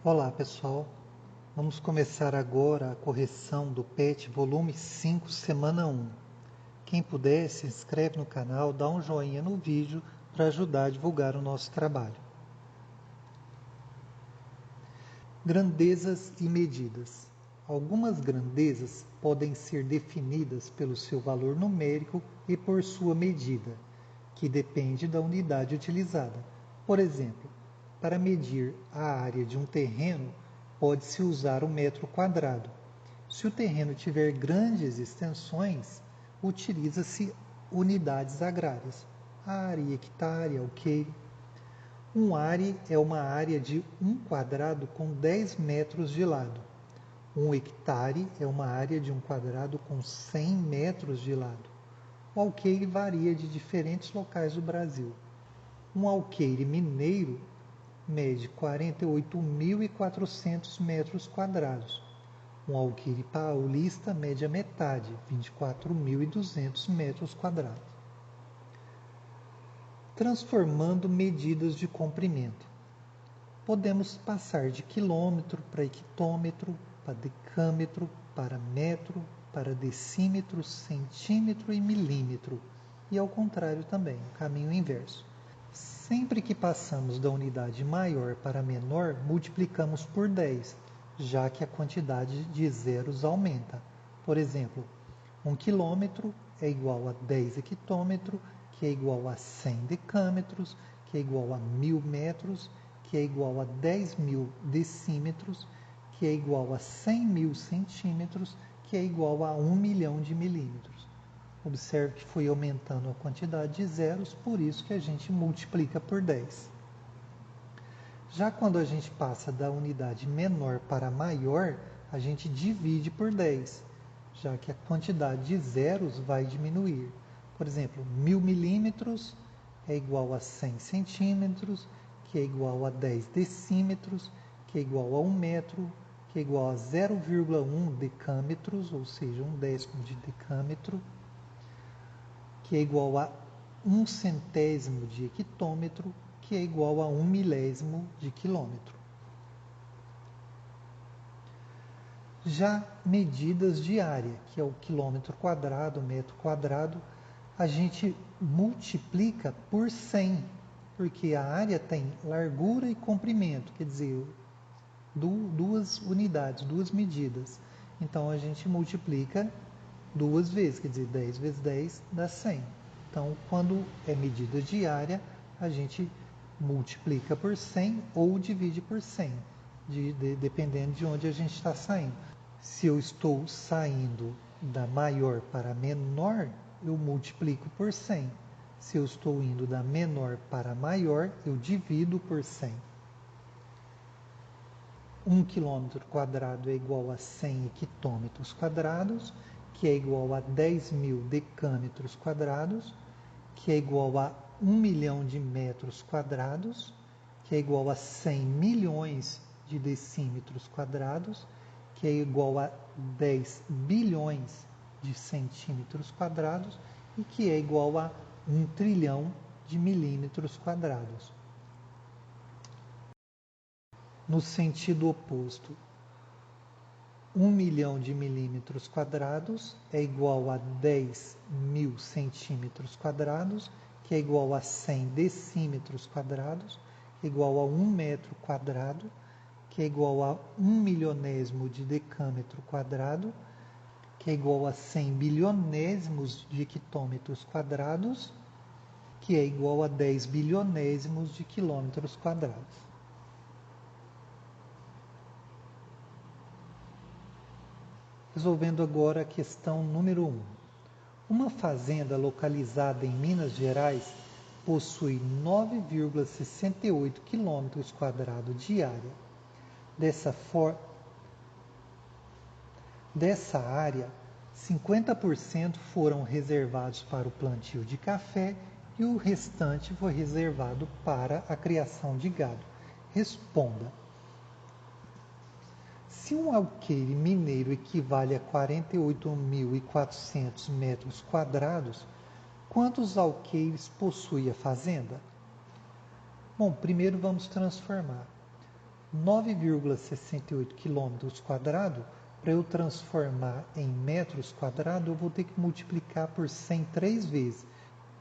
Olá pessoal, vamos começar agora a correção do PET volume 5, semana 1. Quem puder, se inscreve no canal, dá um joinha no vídeo para ajudar a divulgar o nosso trabalho. Grandezas e medidas. Algumas grandezas podem ser definidas pelo seu valor numérico e por sua medida, que depende da unidade utilizada. Por exemplo, para medir a área de um terreno, pode-se usar o metro quadrado. Se o terreno tiver grandes extensões, utiliza-se unidades agrárias. Área, hectare, alqueire. Um are é uma área de 1 quadrado com 10 metros de lado. Um hectare é uma área de 1 quadrado com 100 metros de lado. O alqueire varia de diferentes locais do Brasil. Um alqueire mineiro mede 48.400 metros quadrados. Um alqueire paulista mede a metade, 24.200 metros quadrados. Transformando medidas de comprimento. Podemos passar de quilômetro para hectômetro, para decâmetro, para metro, para decímetro, centímetro e milímetro. E ao contrário também, o caminho inverso. Sempre que passamos da unidade maior para menor, multiplicamos por 10, já que a quantidade de zeros aumenta. Por exemplo, 1 quilômetro é igual a 10 hectômetros, que é igual a 100 decâmetros, que é igual a 1.000 metros, que é igual a 10.000 decímetros, que é igual a 100.000 centímetros, que é igual a 1 milhão de milímetros. Observe que foi aumentando a quantidade de zeros, por isso que a gente multiplica por 10. Já quando a gente passa da unidade menor para maior, a gente divide por 10, já que a quantidade de zeros vai diminuir. Por exemplo, 1.000 milímetros é igual a 100 centímetros, que é igual a 10 decímetros, que é igual a 1 metro, que é igual a 0,1 decâmetros, ou seja, 1/10 de decâmetro, que é igual a 1 centésimo de hectômetro, que é igual a 1 milésimo de quilômetro. Já medidas de área, que é o quilômetro quadrado, metro quadrado, a gente multiplica por 100, porque a área tem largura e comprimento, quer dizer, duas unidades, duas medidas. Então a gente multiplica duas vezes, quer dizer, 10 vezes 10 dá 100. Então, quando é medida de área, a gente multiplica por 100 ou divide por 100, dependendo de onde a gente está saindo. Se eu estou saindo da maior para a menor, eu multiplico por 100. Se eu estou indo da menor para a maior, eu divido por 100. 1 quilômetro quadrado é igual a 100 hectômetros quadrados, que é igual a 10.000 decâmetros quadrados, que é igual a 1 milhão de metros quadrados, que é igual a 100 milhões de decímetros quadrados, que é igual a 10 bilhões de centímetros quadrados e que é igual a 1 trilhão de milímetros quadrados. No sentido oposto, 1 milhão de milímetros quadrados é igual a 10.000 centímetros quadrados, que é igual a 100 decímetros quadrados, que é igual a 1 metro quadrado, que é igual a 1 milionésimo de decâmetro quadrado, que é igual a 100 bilionésimos de hectômetros quadrados, que é igual a 10 bilionésimos de quilômetros quadrados. Resolvendo agora a questão número 1. Uma fazenda localizada em Minas Gerais possui 9,68 km² de área. Dessa área, 50% foram reservados para o plantio de café e o restante foi reservado para a criação de gado. Responda. Se um alqueire mineiro equivale a 48.400 metros quadrados, quantos alqueires possui a fazenda? Bom, primeiro vamos transformar. 9,68 quilômetros quadrados, para eu transformar em metros quadrados, eu vou ter que multiplicar por 100 três vezes.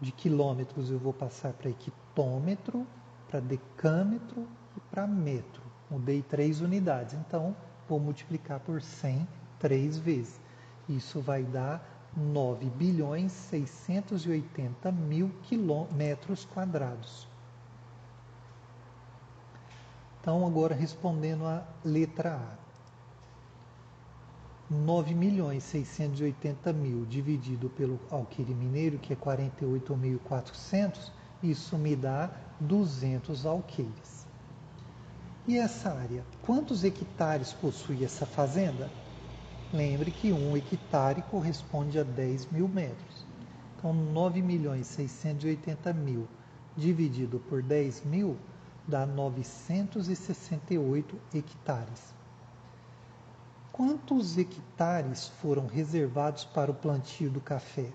De quilômetros eu vou passar para hectômetro, para decâmetro e para metro. Mudei 3 unidades, então vou multiplicar por 100 três vezes. Isso vai dar 9.680.000 quilômetros quadrados. Então, agora respondendo a letra A. 9.680.000 dividido pelo alqueire mineiro, que é 48.400, isso me dá 200 alqueires. E essa área? Quantos hectares possui essa fazenda? Lembre que 1 hectare corresponde a 10.000 metros. Então, 9.680.000 dividido por 10.000 dá 968 hectares. Quantos hectares foram reservados para o plantio do café?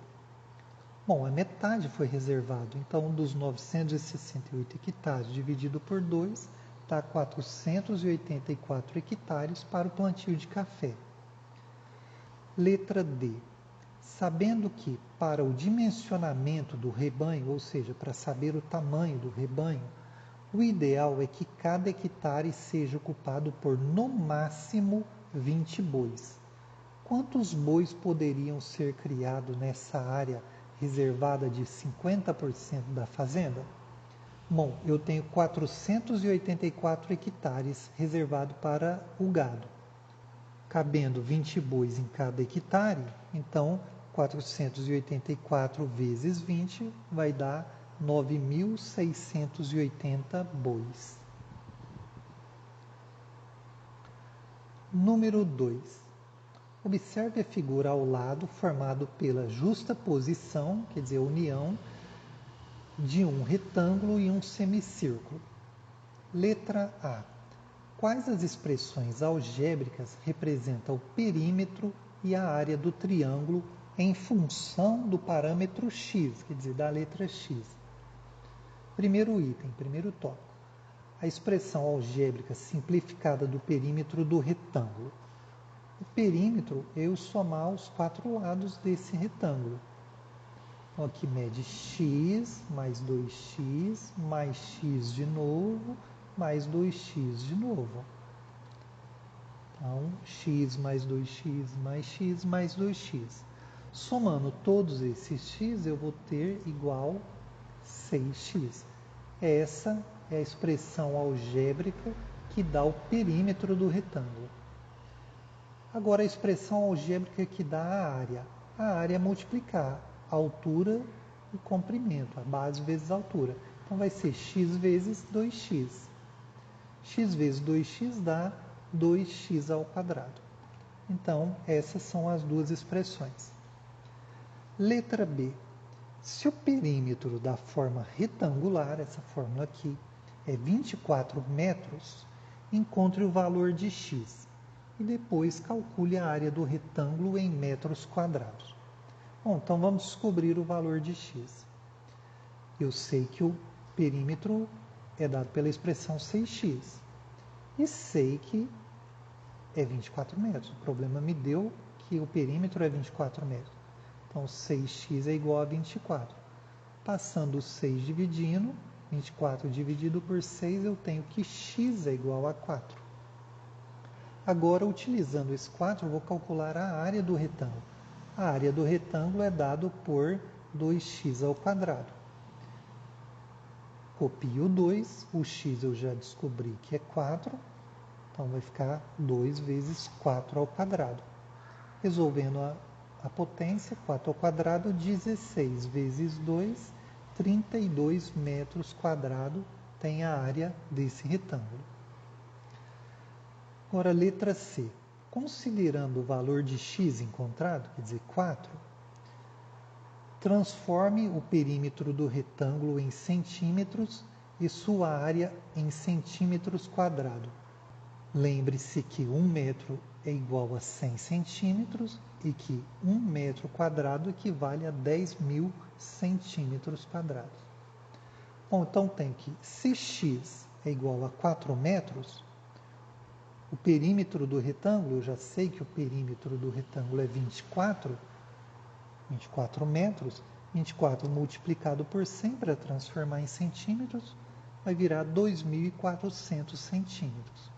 Bom, a metade foi reservado. Então, dos 968 hectares dividido por 2 dá 484 hectares para o plantio de café. Letra D. Sabendo que para o dimensionamento do rebanho, ou seja, para saber o tamanho do rebanho, o ideal é que cada hectare seja ocupado por no máximo 20 bois. Quantos bois poderiam ser criados nessa área reservada de 50% da fazenda? Bom, eu tenho 484 hectares reservados para o gado. Cabendo 20 bois em cada hectare, então 484 vezes 20 vai dar 9.680 bois. Número 2. Observe a figura ao lado formado pela justaposição, quer dizer, a união de um retângulo e um semicírculo. Letra A. Quais as expressões algébricas representam o perímetro e a área do triângulo em função do parâmetro x, quer dizer, da letra x? Primeiro item, primeiro tópico. A expressão algébrica simplificada do perímetro do retângulo. O perímetro é eu somar os 4 lados desse retângulo. Então, aqui mede x mais 2x mais x de novo mais 2x de novo. Então, x mais 2x mais x mais 2x. Somando todos esses x, eu vou ter igual 6x. Essa é a expressão algébrica que dá o perímetro do retângulo. Agora, a expressão algébrica que dá a área. A área é multiplicar a altura e comprimento, a base vezes a altura. Então, vai ser x vezes 2x. X vezes 2x dá 2x ao quadrado. Então, essas são as duas expressões. Letra B. Se o perímetro da forma retangular, essa fórmula aqui, é 24 metros, encontre o valor de x e depois calcule a área do retângulo em metros quadrados. Bom, então vamos descobrir o valor de x. Eu sei que o perímetro é dado pela expressão 6x. E sei que é 24 metros. O problema me deu que o perímetro é 24 metros. Então, 6x é igual a 24. Passando o 6 dividindo, 24 dividido por 6, eu tenho que x é igual a 4. Agora, utilizando esse 4, eu vou calcular a área do retângulo. A área do retângulo é dado por 2x ao quadrado. Copio o 2, o x eu já descobri que é 4, então vai ficar 2 vezes 4 ao quadrado. Resolvendo a potência, 4 ao quadrado, 16 vezes 2, 32 metros quadrados tem a área desse retângulo. Agora, letra C. Considerando o valor de x encontrado, quer dizer, 4, transforme o perímetro do retângulo em centímetros e sua área em centímetros quadrados. Lembre-se que 1 metro é igual a 100 centímetros e que 1 metro quadrado equivale a 10.000 centímetros quadrados. Bom, então tem que, se x é igual a 4 metros, o perímetro do retângulo, eu já sei que o perímetro do retângulo é 24 metros, 24 multiplicado por 100 para transformar em centímetros, vai virar 2.400 centímetros.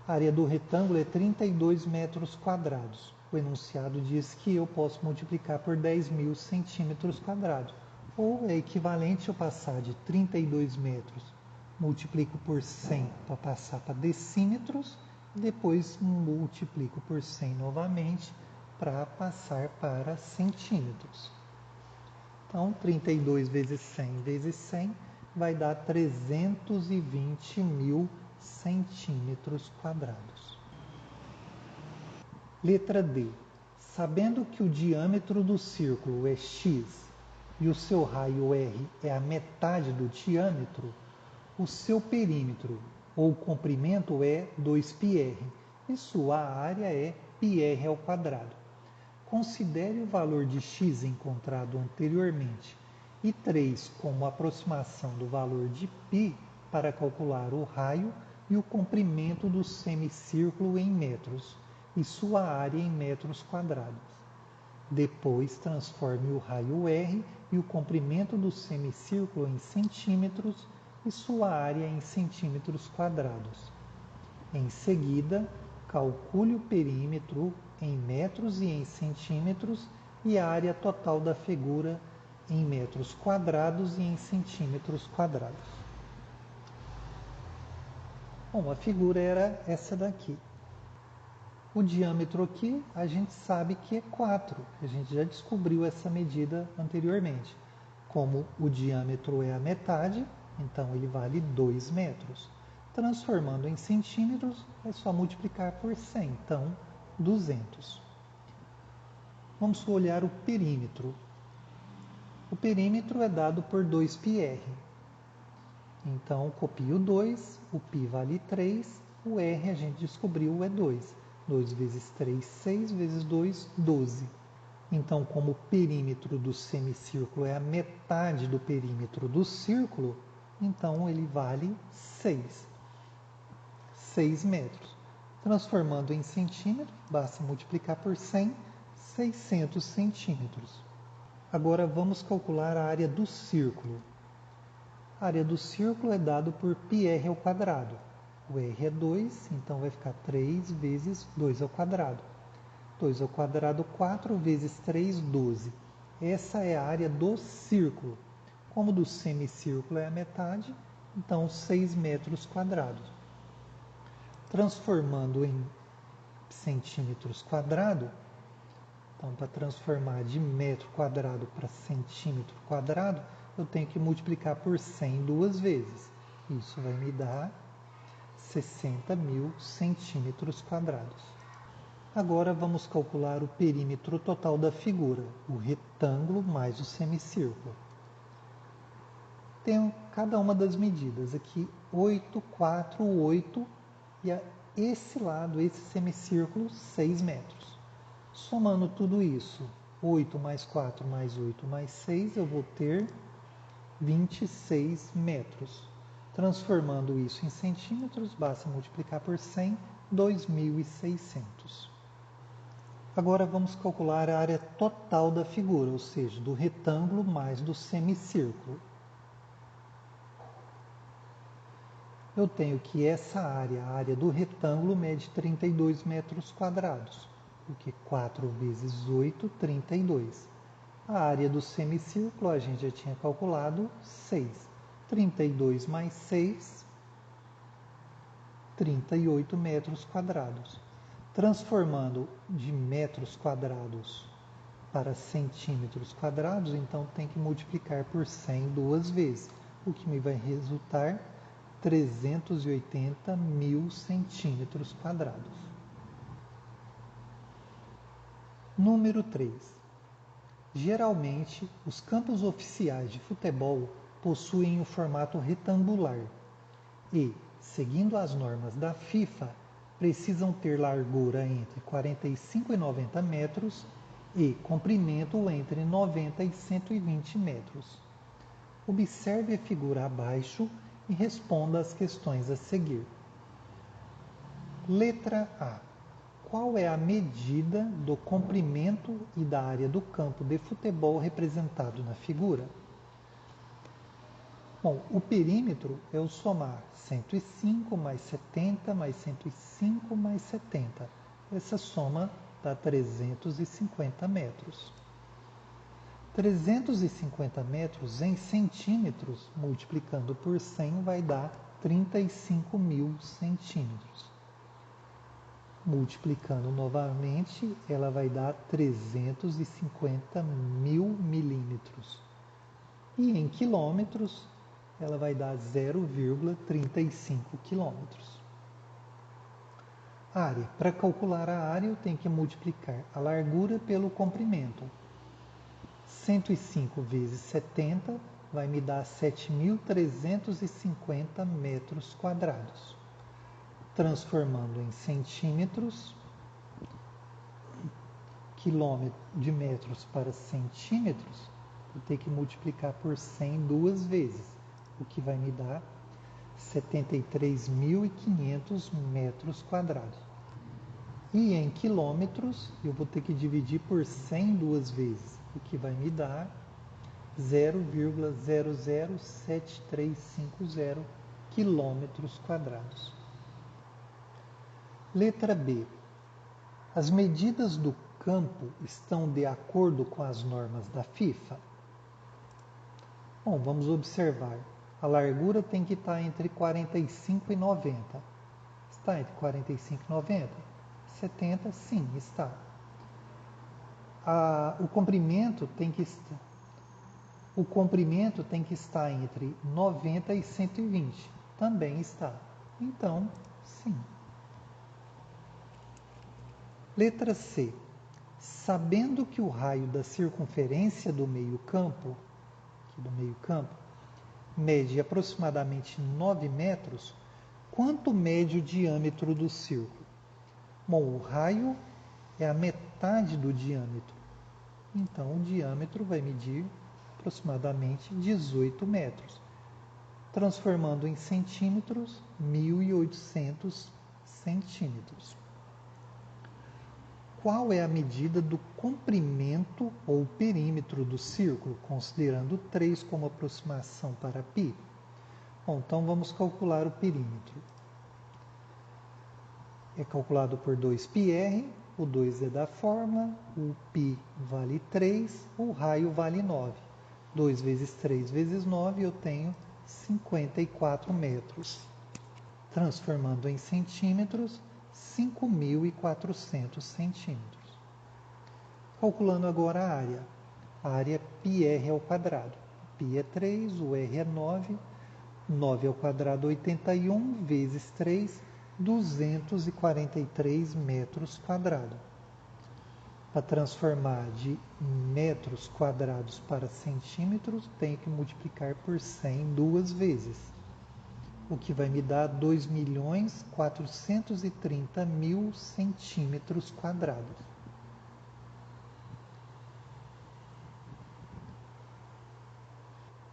A área do retângulo é 32 metros quadrados. O enunciado diz que eu posso multiplicar por 10.000 centímetros quadrados. Ou é equivalente eu passar de 32 metros, multiplico por 100 para passar para decímetros, e depois multiplico por 100 novamente para passar para centímetros. Então, 32 vezes 100 vezes 100 vai dar 320.000 centímetros quadrados. Letra D. Sabendo que o diâmetro do círculo é x e o seu raio r é a metade do diâmetro, o seu perímetro ou comprimento é 2πr e sua área é πr ao quadrado. Considere o valor de x encontrado anteriormente e 3 como aproximação do valor de π para calcular o raio e o comprimento do semicírculo em metros e sua área em metros quadrados. Depois, transforme o raio R e o comprimento do semicírculo em centímetros e sua área em centímetros quadrados. Em seguida, calcule o perímetro em metros e em centímetros e a área total da figura em metros quadrados e em centímetros quadrados. Bom, a figura era essa daqui. O diâmetro aqui, a gente sabe que é 4. A gente já descobriu essa medida anteriormente. Como o diâmetro é a metade, então ele vale 2 metros. Transformando em centímetros, é só multiplicar por 100, então 200. Vamos olhar o perímetro. O perímetro é dado por 2πr. Então, copio 2, o π vale 3, o r a gente descobriu é 2. 2 vezes 3, 6, vezes 2, 12. Então, como o perímetro do semicírculo é a metade do perímetro do círculo, então ele vale 6. 6 metros. Transformando em centímetro, basta multiplicar por 100, 600 centímetros. Agora vamos calcular a área do círculo. A área do círculo é dado por πr ao quadrado. O r é 2, então vai ficar 3 vezes 2 ao quadrado. 2 ao quadrado, 4 vezes 3, 12. Essa é a área do círculo. Como do semicírculo é a metade, então 6 metros quadrados. Transformando em centímetros quadrados, então para transformar de metro quadrado para centímetro quadrado, eu tenho que multiplicar por 100 duas vezes. Isso vai me dar 60.000 centímetros quadrados. Agora vamos calcular o perímetro total da figura, o retângulo mais o semicírculo. Tenho cada uma das medidas aqui, 8, 4, 8 e esse lado, esse semicírculo, 6 metros. Somando tudo isso, 8 mais 4 mais 8 mais 6, eu vou ter 26 metros. Transformando isso em centímetros, basta multiplicar por 100, 2.600. Agora vamos calcular a área total da figura, ou seja, do retângulo mais do semicírculo. Eu tenho que essa área, a área do retângulo, mede 32 metros quadrados, porque 4 vezes 8, 32. A área do semicírculo a gente já tinha calculado 6. 32 mais 6, 38 metros quadrados. Transformando de metros quadrados para centímetros quadrados, então tem que multiplicar por 100 duas vezes, o que me vai resultar 380.000 centímetros quadrados. Número 3. Geralmente, os campos oficiais de futebol possuem um formato retangular e, seguindo as normas da FIFA, precisam ter largura entre 45 e 90 metros e comprimento entre 90 e 120 metros. Observe a figura abaixo e responda às questões a seguir. Letra A. Qual é a medida do comprimento e da área do campo de futebol representado na figura? Bom, o perímetro é o somar 105 mais 70 mais 105 mais 70. Essa soma dá 350 metros. 350 metros em centímetros, multiplicando por 100, vai dar 35.000 centímetros. Multiplicando novamente, ela vai dar 350 mil milímetros. E em quilômetros, ela vai dar 0,35 quilômetros. Área. Para calcular a área, eu tenho que multiplicar a largura pelo comprimento. 105 vezes 70 vai me dar 7.350 metros quadrados. Transformando em centímetros, quilômetro de metros para centímetros, eu tenho que multiplicar por 100 duas vezes, o que vai me dar 73.500 metros quadrados. E em quilômetros, eu vou ter que dividir por 100 duas vezes, o que vai me dar 0,007350 quilômetros quadrados. Letra B. As medidas do campo estão de acordo com as normas da FIFA? Bom, vamos observar. A largura tem que estar entre 45 e 90. Está entre 45 e 90? 70, sim, está. O comprimento tem que estar entre 90 e 120. Também está. Então, sim. Letra C. Sabendo que o raio da circunferência do meio-campo, mede aproximadamente 9 metros, quanto mede o diâmetro do círculo? Bom, o raio é a metade do diâmetro. Então, o diâmetro vai medir aproximadamente 18 metros. Transformando em centímetros, 1.800 centímetros. Qual é a medida do comprimento ou perímetro do círculo, considerando 3 como aproximação para π? Bom, então vamos calcular o perímetro. É calculado por 2πr, o 2 é da fórmula, o π vale 3, o raio vale 9. 2 vezes 3 vezes 9, eu tenho 54 metros. Transformando em centímetros, 5.400 centímetros. Calculando agora a área. A área πr ao quadrado. π é 3, o r é 9. 9 ao quadrado, 81, vezes 3, 243 metros quadrados. Para transformar de metros quadrados para centímetros, tenho que multiplicar por 100 duas vezes, o que vai me dar 2.430.000 centímetros quadrados.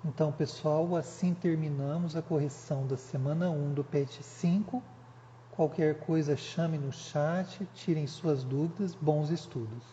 Então, pessoal, assim terminamos a correção da semana 1 do PET 5. Qualquer coisa, chame no chat, tirem suas dúvidas. Bons estudos!